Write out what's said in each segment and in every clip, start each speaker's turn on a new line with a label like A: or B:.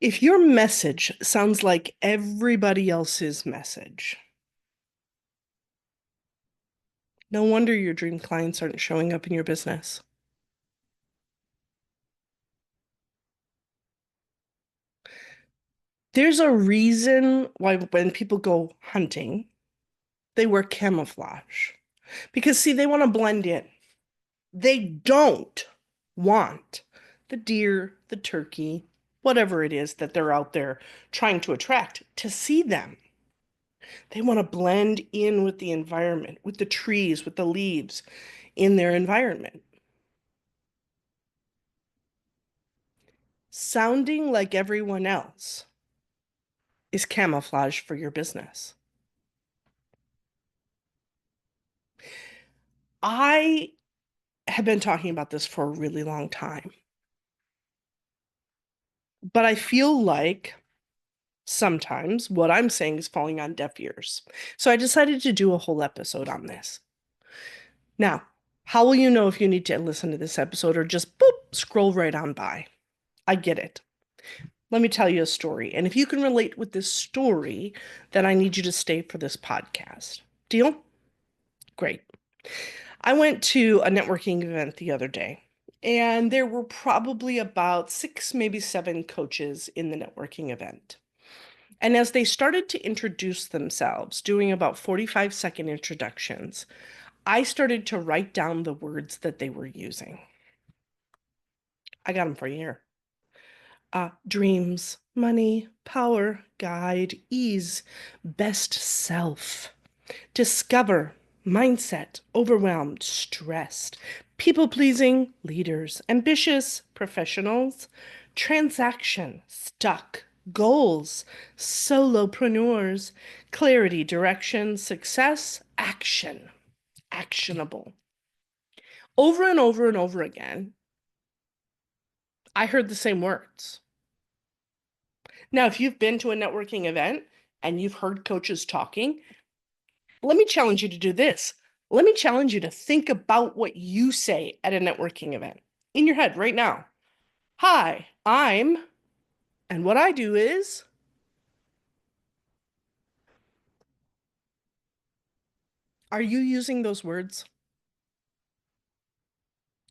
A: If your message sounds like everybody else's message, no wonder your dream clients aren't showing up in your business. There's a reason why when people go hunting, they wear camouflage. Because, see, they want to blend in. They don't want the deer, the turkey, whatever it is that they're out there trying to attract to see them. They want to blend in with the environment, with the trees, with the leaves in their environment. Sounding like everyone else is camouflage for your business. I have been talking about this for a really long time, but I feel like sometimes what I'm saying is falling on deaf ears. So I decided to do a whole episode on this. Now, how will you know if you need to listen to this episode or just boop, scroll right on by? I get it. Let me tell you a story. And if you can relate with this story, then I need you to stay for this podcast. Deal? Great. I went to a networking event the other day, and there were probably about six, maybe seven coaches in the networking event. And as they started to introduce themselves, doing about 45-second introductions, I started to write down the words that they were using. I got them for you here. Dreams, money, power, guide, ease, best self, discover, mindset, overwhelmed, stressed, people pleasing, leaders, ambitious, professionals, transaction, stuck, goals, solopreneurs, clarity, direction, success, action, actionable. Over and over and over again, I heard the same words. Now, if you've been to a networking event and you've heard coaches talking, let me challenge you to do this. Let me challenge you to think about what you say at a networking event in your head right now. Hi, I'm, and what I do is, are you using those words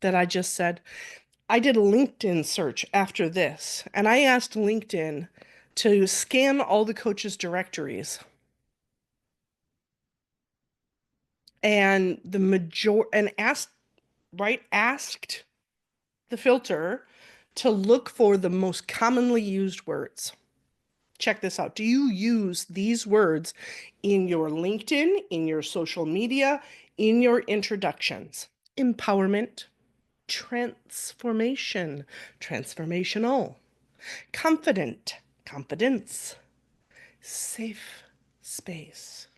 A: that I just said? I did a LinkedIn search after this, and I asked LinkedIn to scan all the coaches' directories and asked the filter to look for the most commonly used words. Check this out. Do you use these words in your LinkedIn, in your social media, in your introductions? Empowerment, transformation, transformational, confident, confidence, safe space,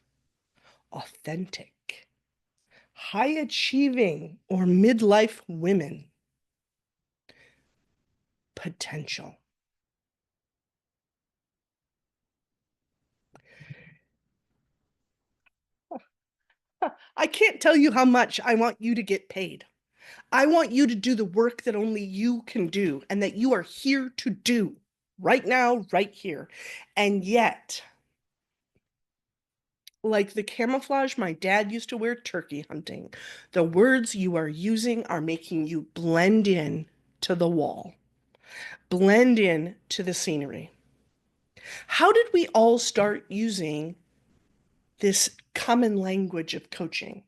A: authentic, high achieving or midlife women, potential. I can't tell you how much I want you to get paid. I want you to do the work that only you can do and that you are here to do right now, right here. And yet, like the camouflage my dad used to wear turkey hunting, the words you are using are making you blend in to the wall, blend in to the scenery. How did we all start using this common language of coaching?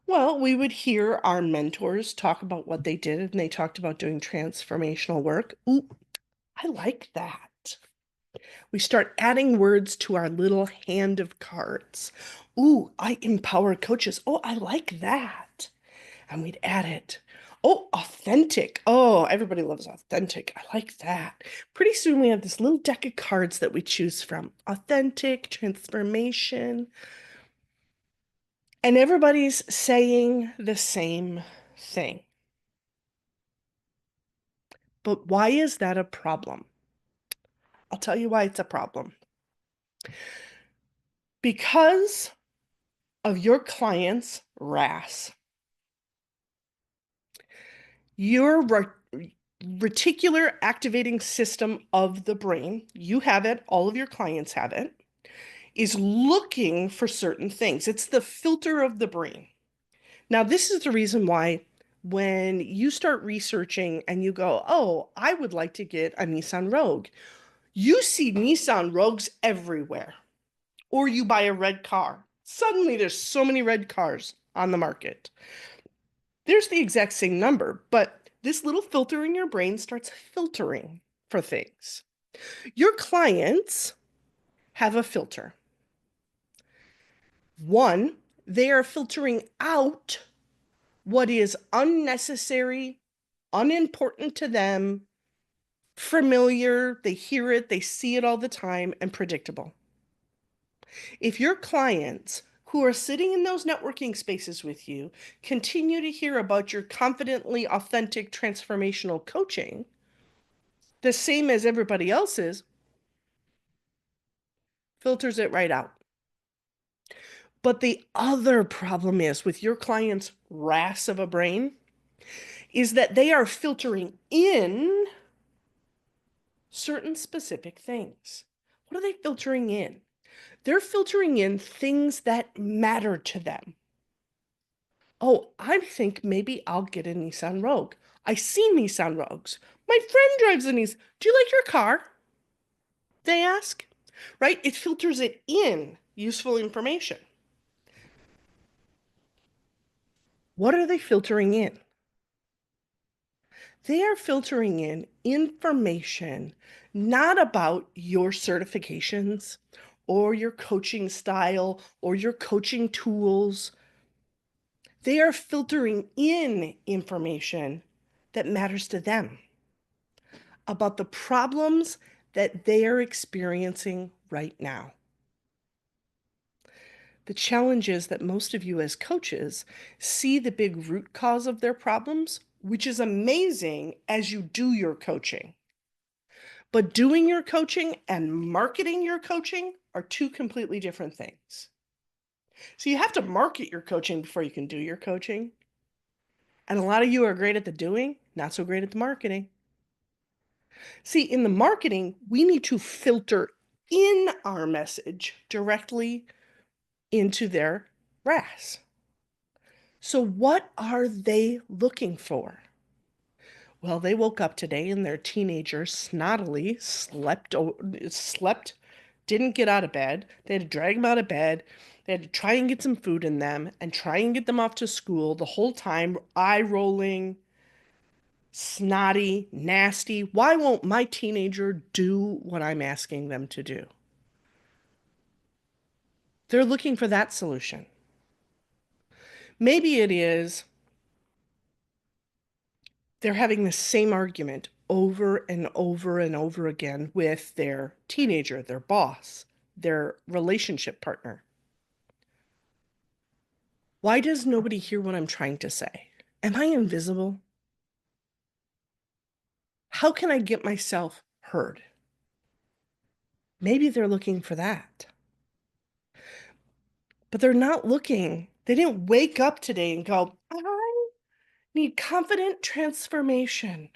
A: Well, we would hear our mentors talk about what they did, and they talked about doing transformational work. Ooh, I like that. We start adding words to our little hand of cards. Ooh, I empower coaches. Oh, I like that. And we'd add it. Oh, authentic. Oh, everybody loves authentic. I like that. Pretty soon we have this little deck of cards that we choose from. Authentic, transformation. And everybody's saying the same thing. But why is that a problem? I'll tell you why it's a problem. Because of your client's RAS. Your reticular activating system of the brain, you have it, all of your clients have it, is looking for certain things. It's the filter of the brain. Now, this is the reason why when you start researching and you go, oh, I would like to get a Nissan Rogue, you see Nissan Rogues everywhere. Or you buy a red car. Suddenly, there's so many red cars on the market. There's the exact same number, but this little filter in your brain starts filtering for things. Your clients have a filter. One, they are filtering out what is unnecessary, unimportant to them, familiar, they hear it, they see it all the time, and predictable. If your clients who are sitting in those networking spaces with you continue to hear about your confidently authentic transformational coaching, the same as everybody else's, filters it right out. But the other problem is with your client's RAS of a brain is that they are filtering in certain specific things. What are they filtering in? They're filtering in things that matter to them. Oh, I think maybe I'll get a Nissan Rogue. I see Nissan Rogues. My friend drives a Nissan. Do you like your car? They ask, right? It filters it in useful information. What are they filtering in? They are filtering in information not about your certifications or your coaching style or your coaching tools. They are filtering in information that matters to them about the problems that they are experiencing right now. The challenge is that most of you as coaches see the big root cause of their problems, which is amazing as you do your coaching. But doing your coaching and marketing your coaching are two completely different things. So you have to market your coaching before you can do your coaching. And a lot of you are great at the doing, not so great at the marketing. See, in the marketing, we need to filter in our message directly into their RAS. So what are they looking for? Well, they woke up today and their teenager snottily slept, didn't get out of bed. They had to drag them out of bed. They had to try and get some food in them and try and get them off to school the whole time, eye rolling, snotty, nasty. Why won't my teenager do what I'm asking them to do? They're looking for that solution. Maybe it is they're having the same argument over and over and over again with their teenager, their boss, their relationship partner. Why does nobody hear what I'm trying to say? Am I invisible? How can I get myself heard? Maybe they're looking for that. But they're not looking. They didn't wake up today and go, I need confident transformation.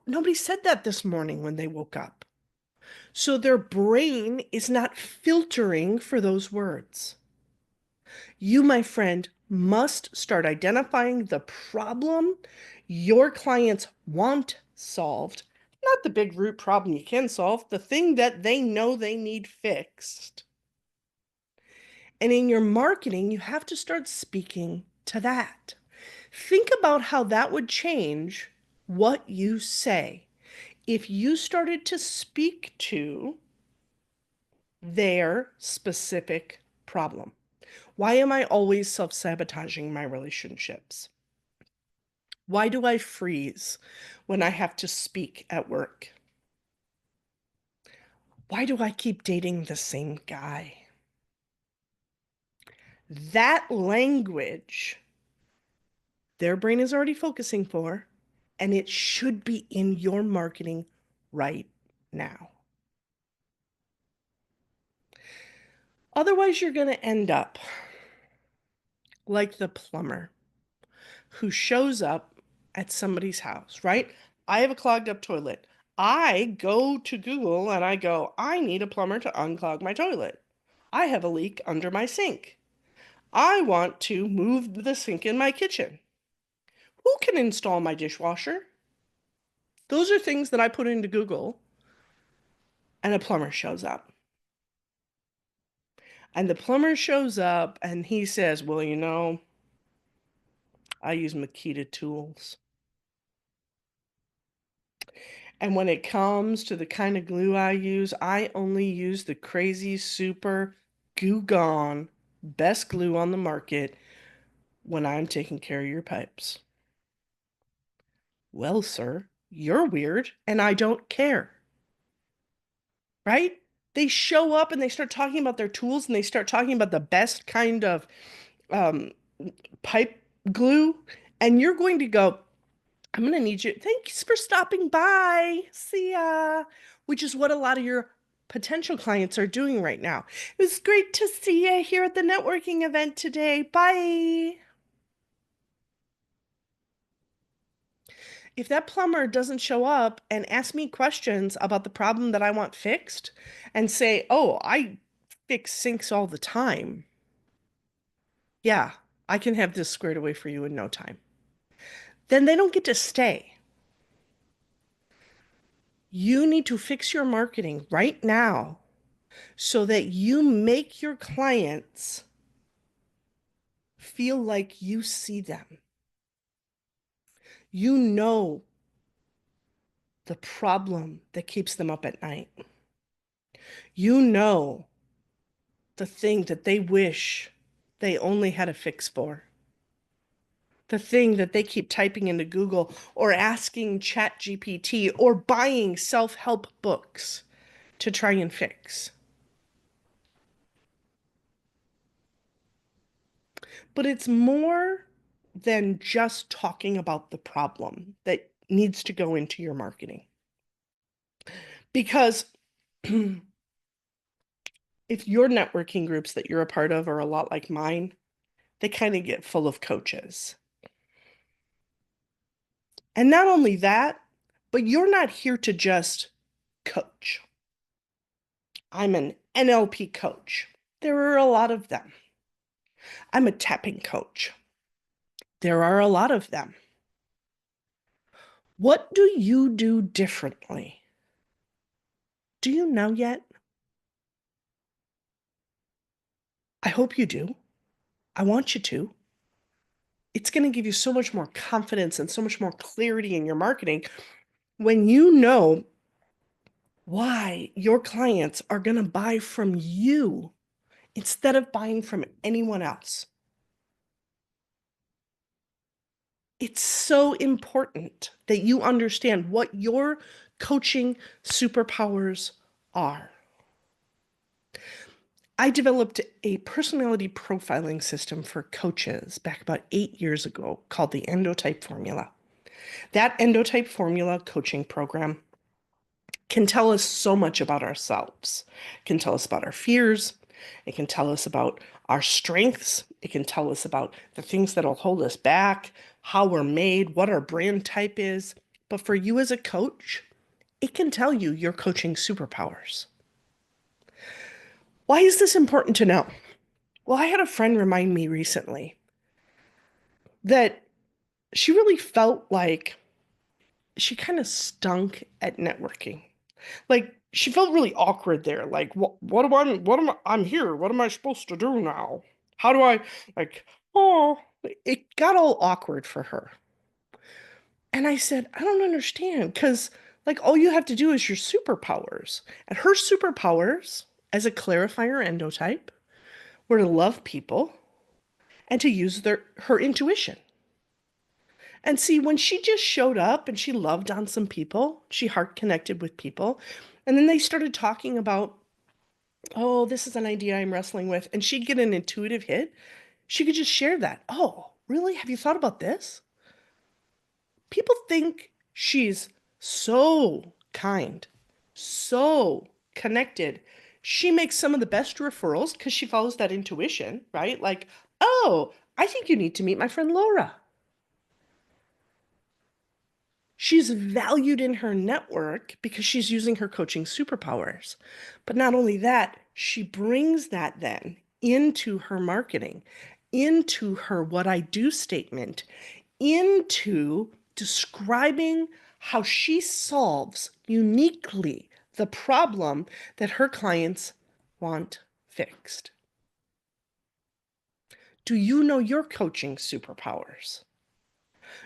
A: Nobody said that this morning when they woke up. So their brain is not filtering for those words. You, my friend, must start identifying the problem your clients want solved, not the big root problem you can solve, the thing that they know they need fixed. And in your marketing, you have to start speaking to that. Think about how that would change what you say if you started to speak to their specific problem. Why am I always self-sabotaging my relationships? Why do I freeze when I have to speak at work? Why do I keep dating the same guy? That language, their brain is already focusing for, and it should be in your marketing right now. Otherwise, you're going to end up like the plumber who shows up at somebody's house, right? I have a clogged up toilet. I go to Google and I go, I need a plumber to unclog my toilet. I have a leak under my sink. I want to move the sink in my kitchen. Who can install my dishwasher? Those are things that I put into Google, and a plumber shows up. And the plumber shows up and he says, well, I use Makita tools. And when it comes to the kind of glue I use, I only use the crazy super Goo Gone best glue on the market when I'm taking care of your pipes. Well, sir, you're weird and I don't care, right? They show up and they start talking about their tools and they start talking about the best kind of um, pipe glue. And you're going to go, I'm going to need you. Thanks for stopping by. See ya. Which is what a lot of your potential clients are doing right now. It was great to see you here at the networking event today. Bye. If that plumber doesn't show up and ask me questions about the problem that I want fixed and say, oh, I fix sinks all the time. Yeah, I can have this squared away for you in no time. Then they don't get to stay. You need to fix your marketing right now so that you make your clients feel like you see them. You know the problem that keeps them up at night. You know the thing that they wish they only had a fix for. The thing that they keep typing into Google or asking ChatGPT or buying self-help books to try and fix. But it's more than just talking about the problem that needs to go into your marketing. Because if your networking groups that you're a part of are a lot like mine, they kind of get full of coaches. And not only that, but you're not here to just coach. I'm an NLP coach. There are a lot of them. I'm a tapping coach. There are a lot of them. What do you do differently? Do you know yet? I hope you do. I want you to. It's going to give you so much more confidence and so much more clarity in your marketing when you know why your clients are going to buy from you instead of buying from anyone else. It's so important that you understand what your coaching superpowers are. I developed a personality profiling system for coaches back about 8 years ago called the Endotype Formula. That Endotype Formula coaching program can tell us so much about ourselves. It can tell us about our fears. It can tell us about our strengths. It can tell us about the things that'll hold us back, how we're made, what our brand type is. But for you as a coach, it can tell you your coaching superpowers. Why is this important to know? Well, I had a friend remind me recently that she really felt like she kind of stunk at networking. Like she felt really awkward there. Like I'm here. What am I supposed to do now? How do I like oh it got all awkward for her. And I said, I don't understand because like all you have to do is your superpowers. And her superpowers as a clarifier endotype were to love people and to use her intuition. And see, when she just showed up and she loved on some people, she heart connected with people, and then they started talking about, oh, this is an idea I'm wrestling with, and she'd get an intuitive hit, she could just share that. Oh, really? Have you thought about this? People think she's so kind, so connected. She makes some of the best referrals because she follows that intuition, right? Like, oh, I think you need to meet my friend Laura. She's valued in her network because she's using her coaching superpowers. But not only that, she brings that then into her marketing, into her what I do statement, into describing how she solves uniquely the problem that her clients want fixed. Do you know your coaching superpowers?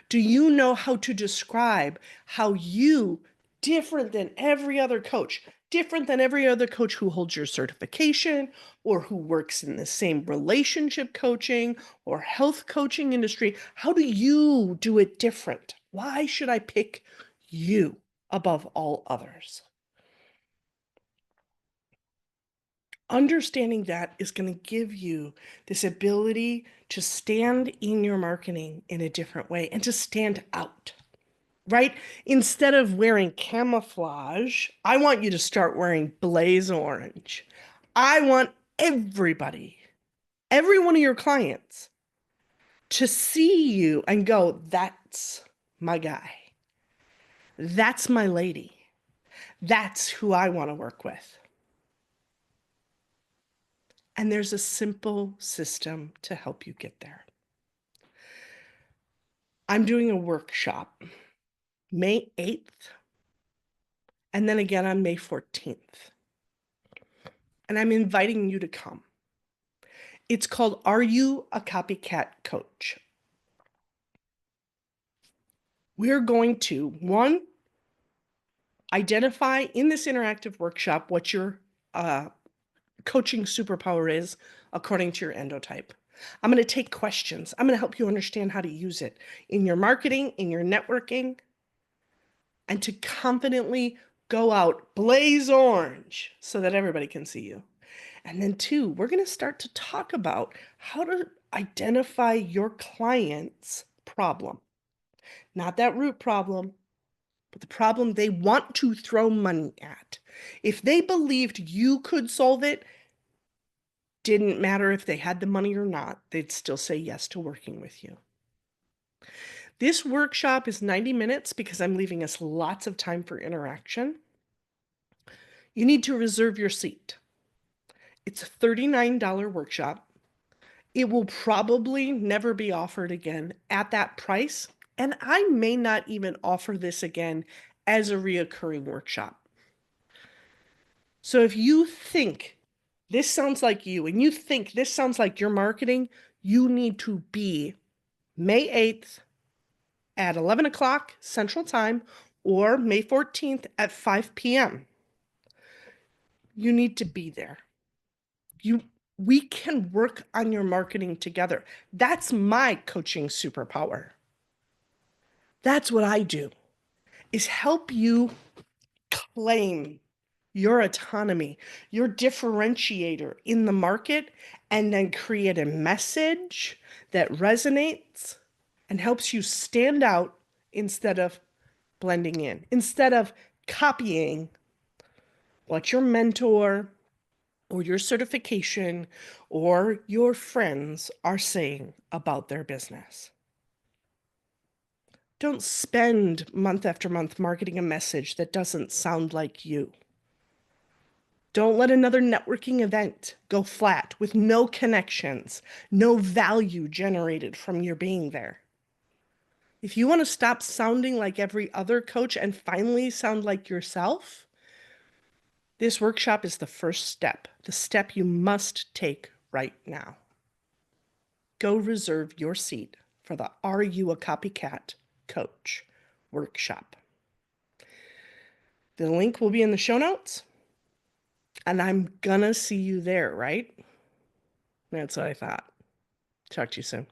A: Do you know how to describe how you, different than every other coach, different than every other coach who holds your certification or who works in the same relationship coaching or health coaching industry, how do you do it different? Why should I pick you above all others? Understanding that is going to give you this ability to stand in your marketing in a different way and to stand out, right? Instead of wearing camouflage, I want you to start wearing blaze orange. I want everybody, every one of your clients, to see you and go, that's my guy. That's my lady. That's who I want to work with. And there's a simple system to help you get there. I'm doing a workshop May 8th, and then again on May 14th. And I'm inviting you to come. It's called Are You a Copycat Coach? We're going to, one, identify in this interactive workshop what your coaching superpower is according to your endotype. I'm going to take questions. I'm going to help you understand how to use it in your marketing, in your networking, and to confidently go out blaze orange so that everybody can see you. And then two, we're going to start to talk about how to identify your client's problem. Not that root problem, but the problem they want to throw money at. If they believed you could solve it, didn't matter if they had the money or not, they'd still say yes to working with you. This workshop is 90 minutes because I'm leaving us lots of time for interaction. You need to reserve your seat. It's a $39 workshop. It will probably never be offered again at that price, and I may not even offer this again as a reoccurring workshop. So if you think this sounds like you and you think this sounds like your marketing, you need to be May 8th at 11 o'clock Central Time or May 14th at 5 p.m. You need to be there. We can work on your marketing together. That's my coaching superpower. That's what I do, is help you claim your autonomy, your differentiator in the market, and then create a message that resonates and helps you stand out instead of blending in, instead of copying what your mentor or your certification or your friends are saying about their business. Don't spend month after month marketing a message that doesn't sound like you. Don't let another networking event go flat with no connections, no value generated from your being there. If you want to stop sounding like every other coach and finally sound like yourself, this workshop is the first step, the step you must take right now. Go reserve your seat for the Are You a Copycat Coach workshop. The link will be in the show notes. And I'm gonna see you there, right? That's what I thought. Talk to you soon.